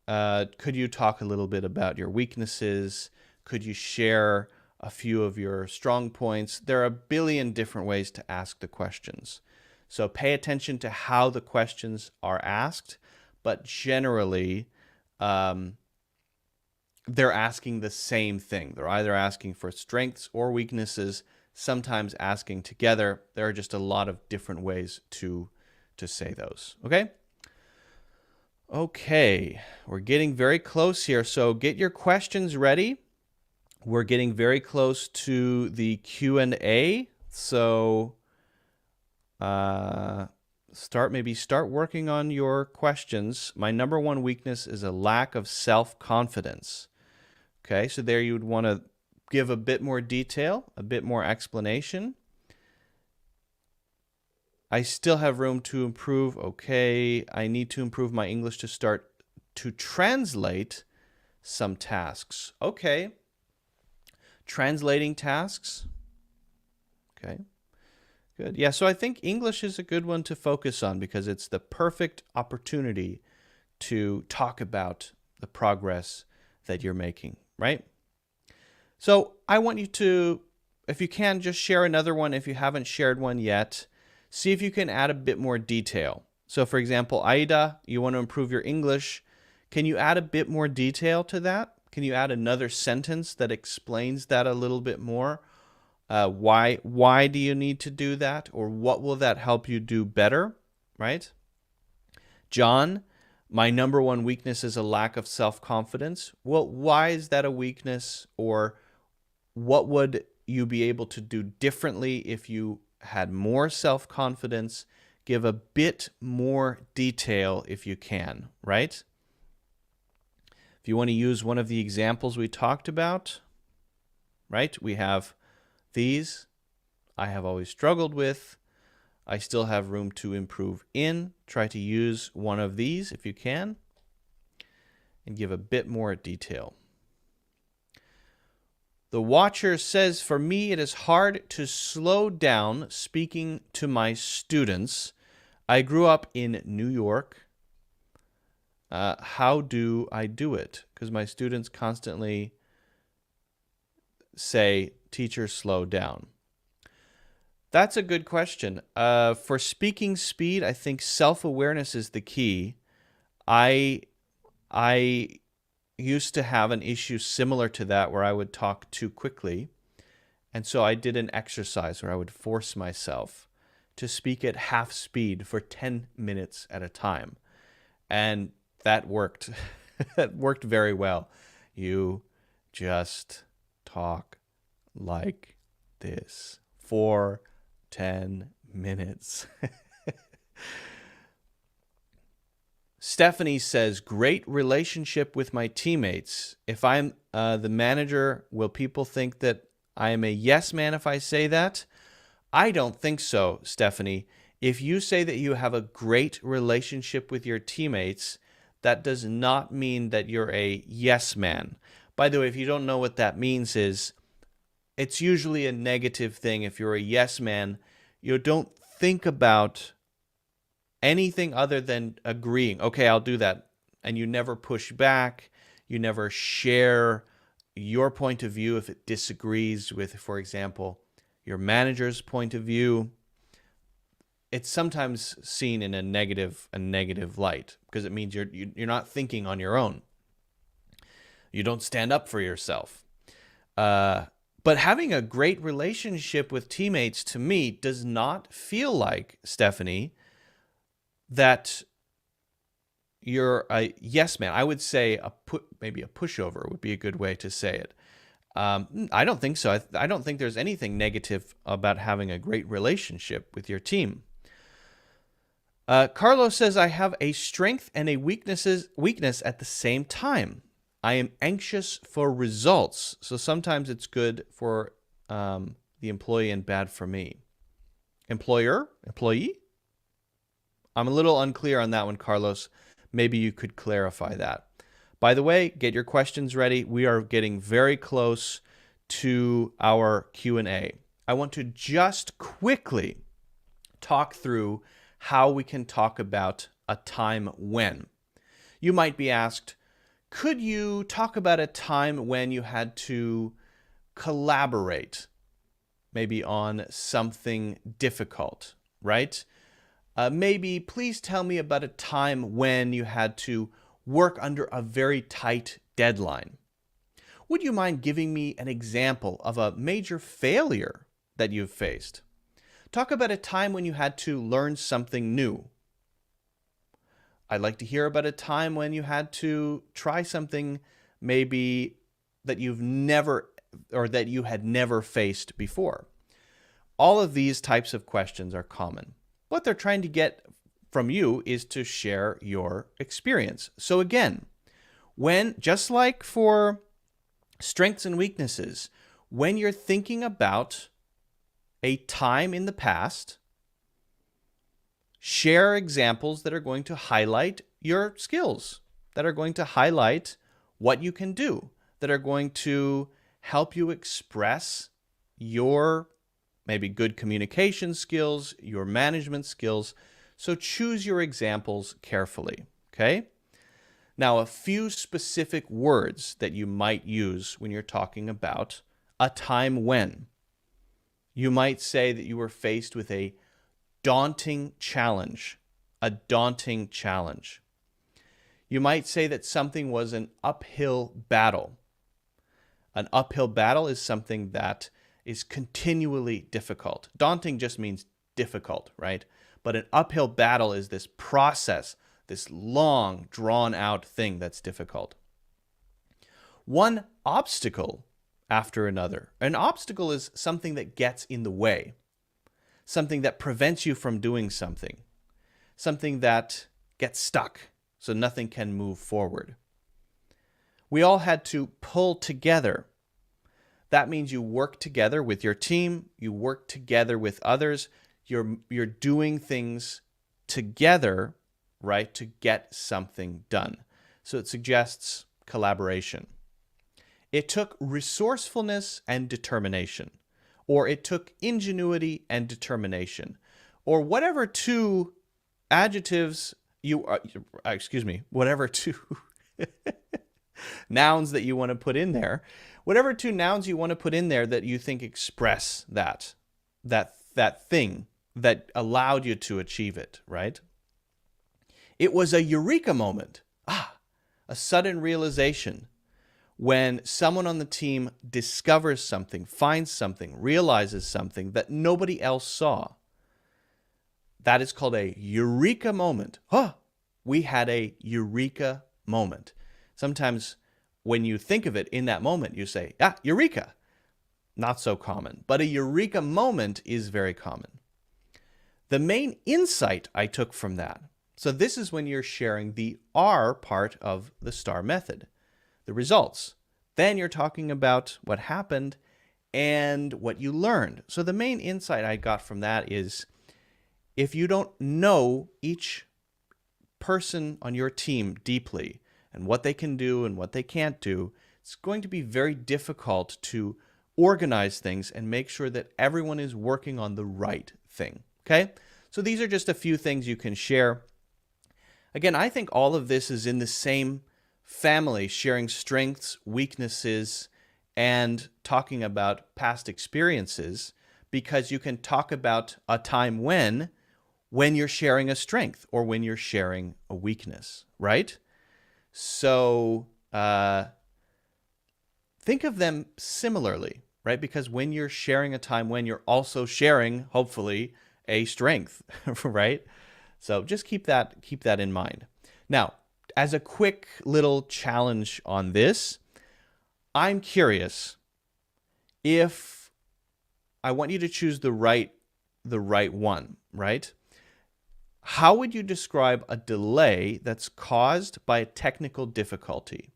Could you talk a little bit about your weaknesses? Could you share a few of your strong points? There are a billion different ways to ask the questions. So pay attention to how the questions are asked, but generally, they're asking the same thing. They're either asking for strengths or weaknesses, sometimes asking together. There are just a lot of different ways to say those, okay? Okay, we're getting very close here, so get your questions ready. We're getting very close to the Q&A, so start working on your questions. My number one weakness is a lack of self-confidence. Okay, so there you would want to give a bit more detail, a bit more explanation. I still have room to improve. Okay, I need to improve my English to start to translate some tasks. Okay, translating tasks. Okay, good. Yeah, so I think English is a good one to focus on because it's the perfect opportunity to talk about the progress that you're making, right? So I want you to, if you can, just share another one if you haven't shared one yet. See if you can add a bit more detail. So for example, Aida, you want to improve your English. Can you add a bit more detail to that? Can you add another sentence that explains that a little bit more? Why do you need to do that? Or what will that help you do better, right? John, my number one weakness is a lack of self-confidence. Well, why is that a weakness? Or what would you be able to do differently if you had more self-confidence? Give a bit more detail if you can, right? If you want to use one of the examples we talked about, right? We have these. I have always struggled with. I still have room to improve in. Try to use one of these if you can and give a bit more detail. The watcher says, for me, it is hard to slow down speaking to my students. I grew up in New York. How do I do it? Because my students constantly say, teacher, slow down. That's a good question. For speaking speed, I think self-awareness is the key. I used to have an issue similar to that where I would talk too quickly. And so I did an exercise where I would force myself to speak at half speed for 10 minutes at a time. And that worked. That worked very well. You just talk like this for 10 minutes. Stephanie says, great relationship with my teammates. If I'm the manager, will people think that I am a yes man if I say that? I don't think so, Stephanie. If you say that you have a great relationship with your teammates, that does not mean that you're a yes man. By the way, if you don't know what that means is, it's usually a negative thing. If you're a yes man, you don't think about anything other than agreeing. Okay, I'll do that. And you never push back. You never share your point of view if it disagrees with, for example, your manager's point of view. It's sometimes seen in a negative light because it means you're not thinking on your own. You don't stand up for yourself. But having a great relationship with teammates, to me, does not feel like, Stephanie, that you're a yes man. I would say maybe a pushover would be a good way to say it. I don't think so. I don't think there's anything negative about having a great relationship with your team. Carlos says, I have a strength and a weakness at the same time. I am anxious for results. So sometimes it's good for the employee and bad for me. Employer? Employee? I'm a little unclear on that one, Carlos. Maybe you could clarify that. By the way, get your questions ready. We are getting very close to our Q&A. I want to just quickly talk through how we can talk about a time when. You might be asked, could you talk about a time when you had to collaborate, maybe on something difficult, right? Maybe please tell me about a time when you had to work under a very tight deadline. Would you mind giving me an example of a major failure that you've faced? Talk about a time when you had to learn something new. I'd like to hear about a time when you had to try something maybe that you've never or that you had never faced before. All of these types of questions are common. What they're trying to get from you is to share your experience. So again, just like for strengths and weaknesses, when you're thinking about a time in the past, share examples that are going to highlight your skills, that are going to highlight what you can do, that are going to help you express your maybe good communication skills, your management skills. So choose your examples carefully, okay? Now, a few specific words that you might use when you're talking about a time when. You might say that you were faced with a daunting challenge, a daunting challenge. You might say that something was an uphill battle. An uphill battle is something that is continually difficult. Daunting just means difficult, right? But an uphill battle is this process, this long, drawn-out thing that's difficult. One obstacle after another. An obstacle is something that gets in the way, something that prevents you from doing something, something that gets stuck so nothing can move forward. We all had to pull together. That means you work together with your team, you work together with others, you're doing things together, right, to get something done. So it suggests collaboration. It took resourcefulness and determination, or it took ingenuity and determination, or whatever two adjectives whatever two nouns that you want to put in there, whatever two nouns you want to put in there that you think express that thing that allowed you to achieve it, right? It was a eureka moment, a sudden realization when someone on the team discovers something, finds something, realizes something that nobody else saw. That is called a eureka moment. We had a eureka moment. Sometimes when you think of it in that moment, you say, eureka. Not so common, but a eureka moment is very common. The main insight I took from that, so this is when you're sharing the R part of the STAR method, the results. Then you're talking about what happened and what you learned. So the main insight I got from that is, if you don't know each person on your team deeply and what they can do and what they can't do, it's going to be very difficult to organize things and make sure that everyone is working on the right thing. Okay? So these are just a few things you can share. Again, I think all of this is in the same family, sharing strengths, weaknesses, and talking about past experiences, because you can talk about a time when you're sharing a strength or when you're sharing a weakness, right? So think of them similarly, right? Because when you're sharing a time when, you're also sharing, hopefully, a strength, right? So just keep that in mind. Now, as a quick little challenge on this, I'm curious if I want you to choose the right one, right? How would you describe a delay that's caused by a technical difficulty?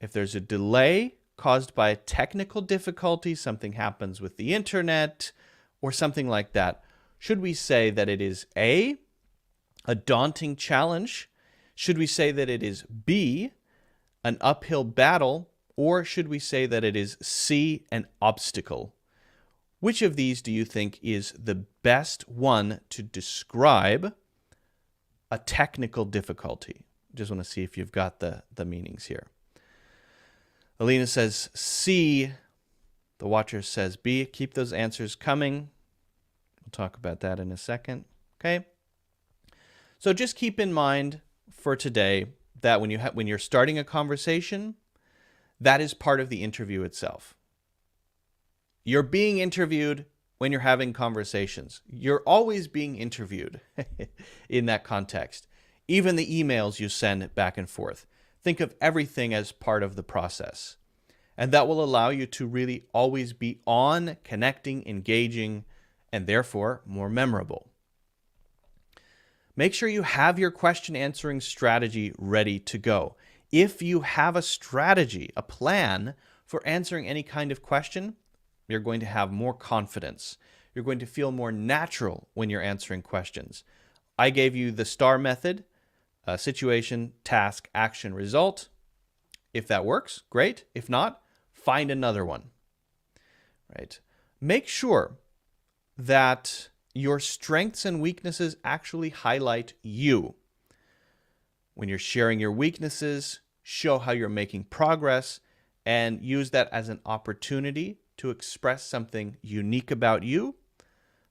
If there's a delay caused by a technical difficulty, something happens with the internet or something like that, should we say that it is A, a daunting challenge? Should we say that it is B, an uphill battle? Or should we say that it is C, an obstacle? Which of these do you think is the best one to describe a technical difficulty? Just want to see if you've got the meanings here. Alina says C. The watcher says B. Keep those answers coming. We'll talk about that in a second. Okay? So just keep in mind for today that when you're starting a conversation, that is part of the interview itself. You're being interviewed when you're having conversations. You're always being interviewed in that context. Even the emails you send back and forth. Think of everything as part of the process. And that will allow you to really always be on, connecting, engaging, and therefore more memorable. Make sure you have your question answering strategy ready to go. If you have a strategy, a plan for answering any kind of question, you're going to have more confidence. You're going to feel more natural when you're answering questions. I gave you the STAR method, situation, task, action, result. If that works, great. If not, find another one. Right? Make sure that your strengths and weaknesses actually highlight you. When you're sharing your weaknesses, show how you're making progress and use that as an opportunity to express something unique about you,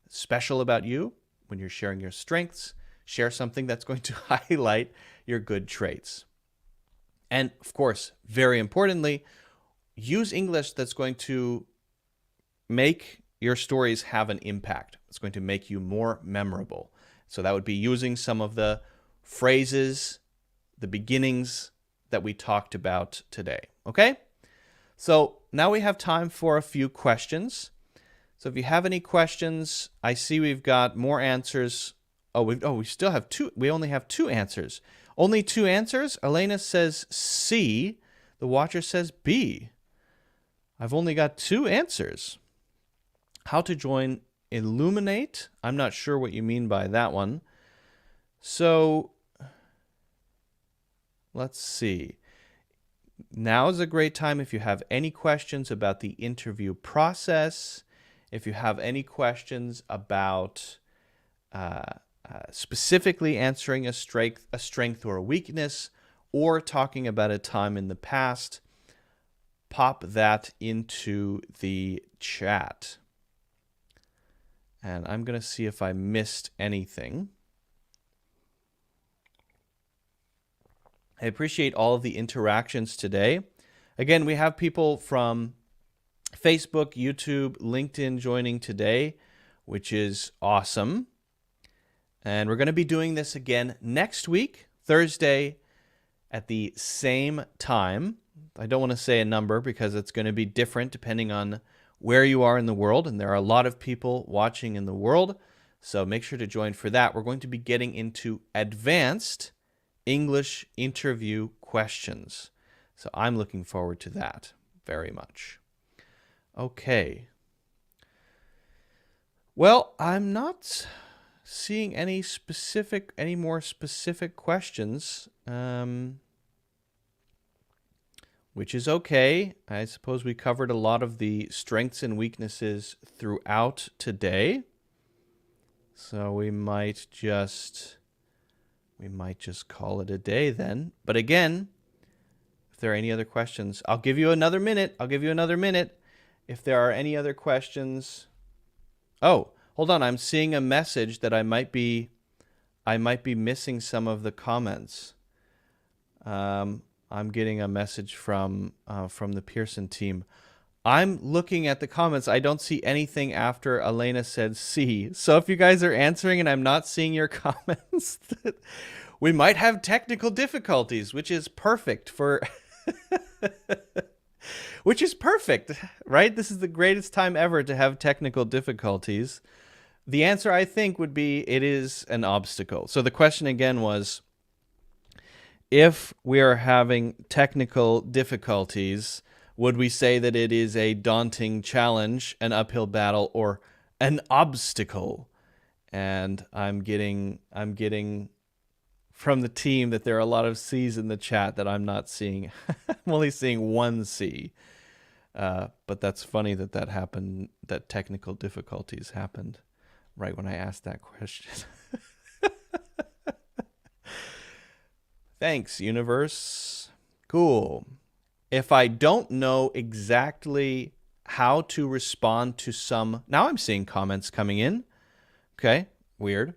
special about you. When you're sharing your strengths, share something that's going to highlight your good traits. And of course, very importantly, use English that's going to make your stories have an impact. It's going to make you more memorable. So that would be using some of the phrases, the beginnings that we talked about today. Okay? So now we have time for a few questions. So if you have any questions, I see we've got more answers. We still have two. We only have two answers. Only two answers? Elena says C. The watcher says B. I've only got two answers. How to join Illuminate? I'm not sure what you mean by that one. So let's see. Now is a great time if you have any questions about the interview process, if you have any questions about specifically answering a strength or a weakness, or talking about a time in the past, pop that into the chat. And I'm going to see if I missed anything. I appreciate all of the interactions today. Again, we have people from Facebook, YouTube, LinkedIn joining today, which is awesome. And we're going to be doing this again next week, Thursday, at the same time. I don't want to say a number because it's going to be different depending on where you are in the world. And there are a lot of people watching in the world. So make sure to join for that. We're going to be getting into advanced English interview questions. So I'm looking forward to that very much. Okay. Well, I'm not seeing any more specific questions, which is okay. I suppose we covered a lot of the strengths and weaknesses throughout today. So we might just call it a day then. But again, if there are any other questions, I'll give you another minute. If there are any other questions. Oh, hold on. I'm seeing a message that I might be missing some of the comments. I'm getting a message from the Pearson team. I'm looking at the comments. I don't see anything after Elena said C. So if you guys are answering and I'm not seeing your comments, we might have technical difficulties, which is perfect for which is perfect, right? This is the greatest time ever to have technical difficulties. The answer, I think, would be it is an obstacle. So the question again was, if we are having technical difficulties, would we say that it is a daunting challenge, an uphill battle, or an obstacle? And I'm getting from the team that there are a lot of C's in the chat that I'm not seeing. I'm only seeing one C. But that's funny that happened, that technical difficulties happened right when I asked that question. Thanks, universe. Cool. If I don't know exactly how to respond to some... Now I'm seeing comments coming in. Okay, weird.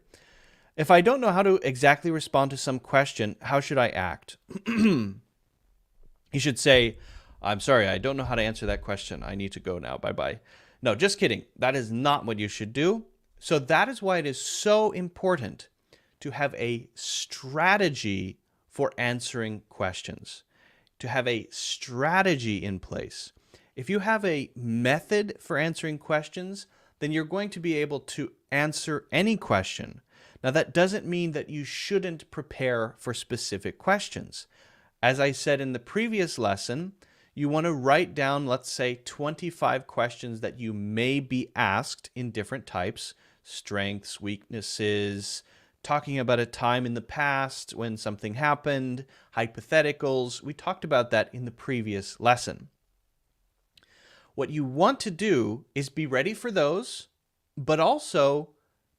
If I don't know how to exactly respond to some question, how should I act? You should say, I'm sorry, I don't know how to answer that question. I need to go now. Bye-bye. No, just kidding. That is not what you should do. So that is why it is so important to have a strategy for answering questions, to have a strategy in place. If you have a method for answering questions, then you're going to be able to answer any question. Now, that doesn't mean that you shouldn't prepare for specific questions. As I said in the previous lesson, you want to write down, let's say, 25 questions that you may be asked in different types, strengths, weaknesses, talking about a time in the past when something happened, hypotheticals. We talked about that in the previous lesson. What you want to do is be ready for those, but also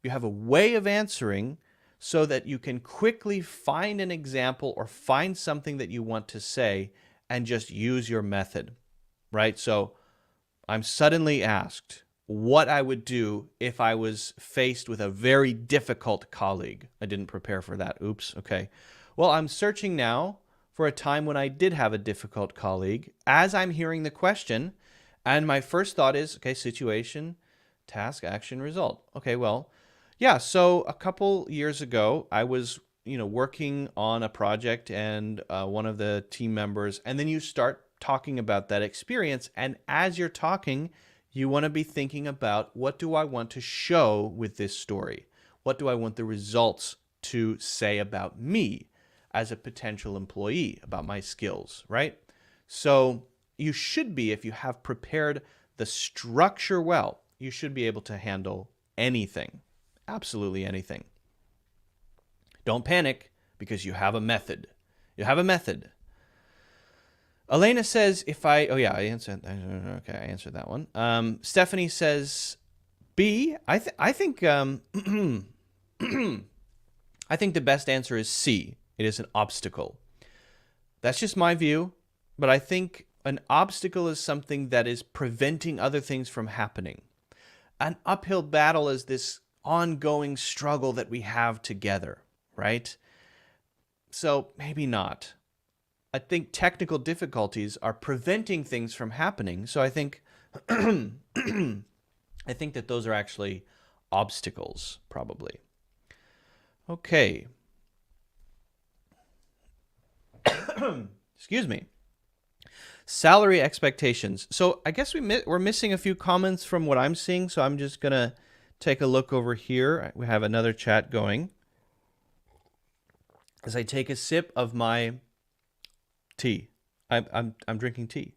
you have a way of answering so that you can quickly find an example or find something that you want to say and just use your method, right? So I'm suddenly asked what I would do if I was faced with a very difficult colleague. I didn't prepare for that. Oops. Okay. Well, I'm searching now for a time when I did have a difficult colleague as I'm hearing the question. And my first thought is, okay, situation, task, action, result. Okay, well, yeah, so a couple years ago, I was, working on a project and one of the team members, and then you start talking about that experience. And as you're talking, you want to be thinking about, what do I want to show with this story? What do I want the results to say about me as a potential employee, about my skills, right? So you should be, if you have prepared the structure well, you should be able to handle anything, absolutely anything. Don't panic, because you have a method. You have a method. Elena says, I answered that one. Stephanie says, B. I think I think the best answer is C. It is an obstacle. That's just my view, but I think an obstacle is something that is preventing other things from happening. An uphill battle is this ongoing struggle that we have together, right? So maybe not. I think technical difficulties are preventing things from happening. So I think I think that those are actually obstacles, probably. Okay. Excuse me. Salary expectations. So I guess we're missing a few comments from what I'm seeing, so I'm just going to take a look over here. We have another chat going. As I take a sip of my tea. I'm drinking tea.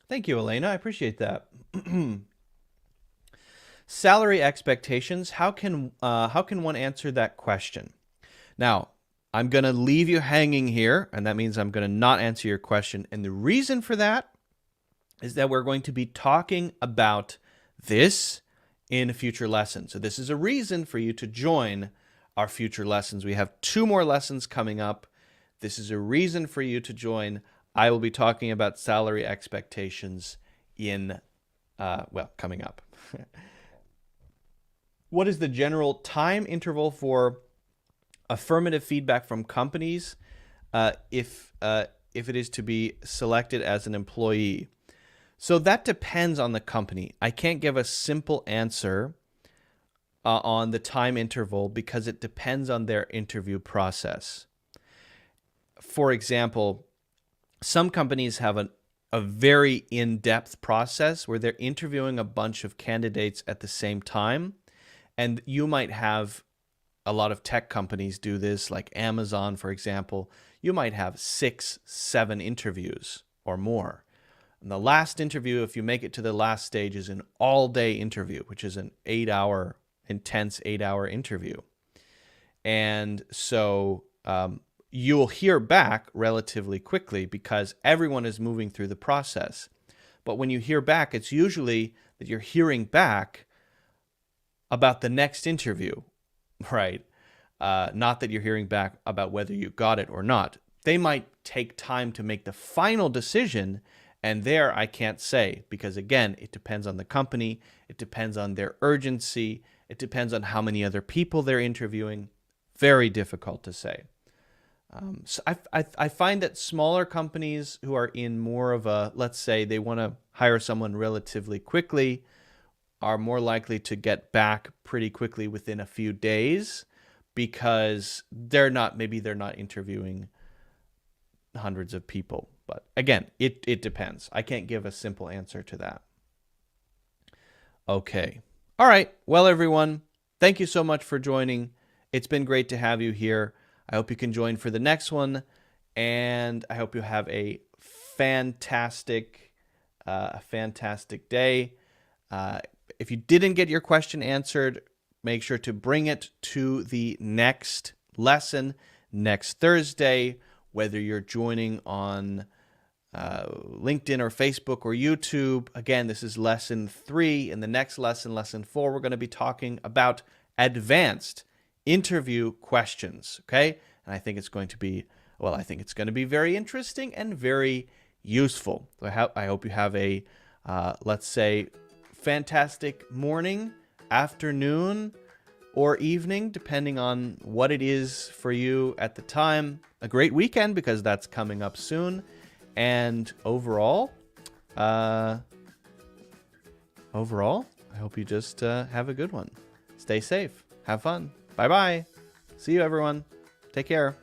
Thank you, Elena. I appreciate that. Salary expectations. How can one answer that question? Now, I'm going to leave you hanging here, and that means I'm going to not answer your question. And the reason for that is that we're going to be talking about this in a future lesson. So this is a reason for you to join our future lessons. We have 2 more lessons coming up. This is a reason for you to join. I will be talking about salary expectations in, coming up. What is the general time interval for affirmative feedback from companies if it is to be selected as an employee? So that depends on the company. I can't give a simple answer on the time interval because it depends on their interview process. For example, some companies have a very in-depth process where they're interviewing a bunch of candidates at the same time. And you might have a lot of tech companies do this, like Amazon, for example. You might have 6, 7 interviews or more. And the last interview, if you make it to the last stage, is an all-day interview, which is an intense 8-hour interview. And so you'll hear back relatively quickly because everyone is moving through the process. But when you hear back, it's usually that you're hearing back about the next interview, right? Not that you're hearing back about whether you got it or not. They might take time to make the final decision, and there I can't say because, again, it depends on the company, it depends on their urgency, it depends on how many other people they're interviewing. Very difficult to say. So I find that smaller companies who are in more of a, let's say they want to hire someone relatively quickly, are more likely to get back pretty quickly within a few days because they're not interviewing hundreds of people. But again, it depends. I can't give a simple answer to that. Okay. All right. Well, everyone, thank you so much for joining. It's been great to have you here. I hope you can join for the next one, and I hope you have a fantastic day. If you didn't get your question answered, make sure to bring it to the next lesson next Thursday, whether you're joining on LinkedIn or Facebook or YouTube. Again, this is lesson 3. In the next lesson, lesson 4, we're going to be talking about advanced interview questions. Okay. And I think it's going to be very interesting and very useful. So I hope you have a, let's say, fantastic morning, afternoon, or evening, depending on what it is for you at the time. A great weekend, because that's coming up soon. And overall, I hope you just have a good one. Stay safe. Have fun. Bye-bye. See you, everyone. Take care.